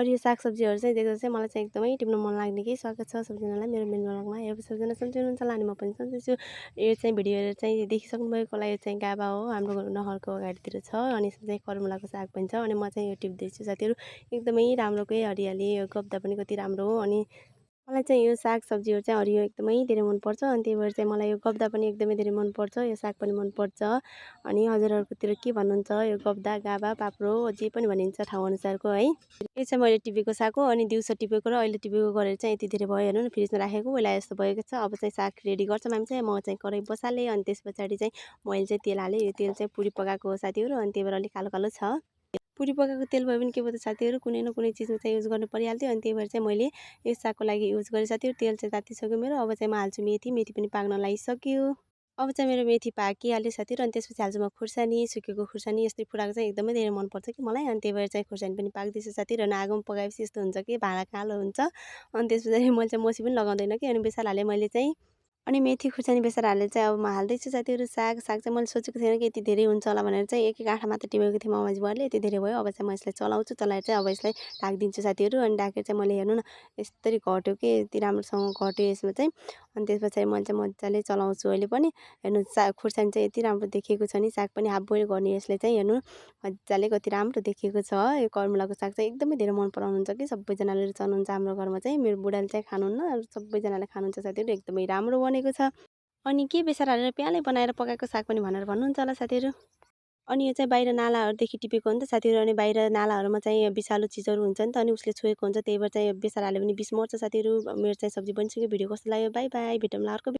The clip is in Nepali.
हरियो सागसब्जीहरू चाहिँ देख्दा चाहिँ मलाई चाहिँ एकदमै टिप्न मन लाग्ने कि स्वागत छ सबजनालाई मेरो मेन ब्लगमा। यो सबजना सन्चै हुनुहुन्छ होला अनि म पनि सन्चै छु। यो चाहिँ भिडियो हेरेर चाहिँ देखिसक्नु भएको होला, यो चाहिँ गाभा हो, हाम्रो नहरको अगाडितिर छ अनि यसमा चाहिँ करमुलाको साग पनि छ अनि म चाहिँ यो टिप्दैछु साथीहरू। एकदमै राम्रोकै हरियाली, यो गब्दा पनि कति राम्रो हो अनि मलाई चाहिँ यो सागसब्जीहरू चाहिँ हरियो एकदमै धेरै मनपर्छ अनि त्यही भएर चाहिँ मलाई यो गब्दा पनि एकदमै धेरै मनपर्छ, यो साग पनि मनपर्छ। अनि हजुरहरूकोतिर के भन्नुहुन्छ यो गब्दा, गाभा, पाप्रो जे पनि भनिन्छ ठाउँअनुसारको है। यो चाहिँ मैले टिपेको साग हो अनि दिउँसो टिपेको र अहिले टिपेको गरेर चाहिँ यति धेरै भयो हेर्नु न, फ्रिजमा राखेको बेला यस्तो भएको छ। अब चाहिँ साग रेडी गर्छौँ हामी चाहिँ, म चाहिँ कराही बसालेँ अनि त्यस पछाडि चाहिँ मैले चाहिँ तेल हालेँ। यो तेल चाहिँ पुरी पकाएको हो साथीहरू अनि त्यही भएर अलिक कालो कालो छ। पुरी पकाएको तेल भयो भने के भयो त साथीहरू, कुनै न कुनै चिजमा चाहिँ युज गर्नु परिहाल्थ्यो अनि त्यही भएर चाहिँ मैले यो सागको लागि युज गरेँ साथीहरू। तेल चाहिँ तातिसक्यो मेरो, अब चाहिँ म हाल्छु मेथी, मेथी पनि पाक्न लागिसक्यो। अब चाहिँ मेरो मेथी पाकिहाल्यो साथीहरू अनि त्यसपछि हाल्छु म खुर्सानी, सुकेको खुर्सानी। यस्तै फुटाएको चाहिँ एकदमै धेरै मनपर्छ कि मलाई अनि त्यही भएर चाहिँ खुर्सानी पनि पाक्दैछ साथीहरू। अनि आगोमा पकाएपछि यस्तो हुन्छ कि भाँडा कालो हुन्छ अनि त्यस पछाडि मैले चाहिँ मसी पनि लगाउँदैन कि अनि बेसार हालेँ मैले चाहिँ। अनि मेथी खुर्सानी बेसार हालेर चाहिँ अब म हाल्दैछु साथीहरू साग। साग चाहिँ मैले सोचेको थिएन कि यति धेरै हुन्छ होला भनेर चाहिँ एक एक आँठा मात्र टिपेको थिएँ ममाजी बुवाले, यति धेरै भयो। अब चाहिँ म यसलाई चलाउँछु, चलाएर चाहिँ अब यसलाई ढाकिदिन्छु साथीहरू अनि ढाकेर चाहिँ मैले हेर्नु न यस्तरी घट्यो कि यति राम्रोसँग घट्यो यसमा चाहिँ। अनि त्यस पछाडि मैले चाहिँ मजाले चलाउँछु अहिले पनि। हेर्नु साग खुर्सानी चाहिँ यति राम्रो देखिएको छ नि, साग पनि हाफ बोइल गर्ने यसले चाहिँ हेर्नु मजाले कति राम्रो देखिएको छ। यो करमुलाको साग चाहिँ एकदमै धेरै मन पराउनुहुन्छ कि सबैजनाले रुचाउनुहुन्छ हाम्रो घरमा चाहिँ। मेरो बुढाले चाहिँ खानुहुन्न, सबैजनाले खानुहुन्छ साथीहरू, एकदमै राम्रो बनेको छ। अनि के बेसार हालेर प्यालै बनाएर पकाएको साग पनि भनेर भन्नुहुन्छ होला साथीहरू। अनि यो चाहिँ बाहिर नालाहरूदेखि टिपेको हो नि त साथीहरू अनि बाहिर नालाहरूमा चाहिँ विषालु चिजहरू हुन्छ नि त अनि उसले छोएको हुन्छ, त्यही भएर चाहिँ बेसार हाल्यो भने विष मर्छ साथीहरू। मेरो चाहिँ सब्जी बनिसक्यो। भिडियो कस्तो लाग्यो? बाई बाई, भेटौँला अर्को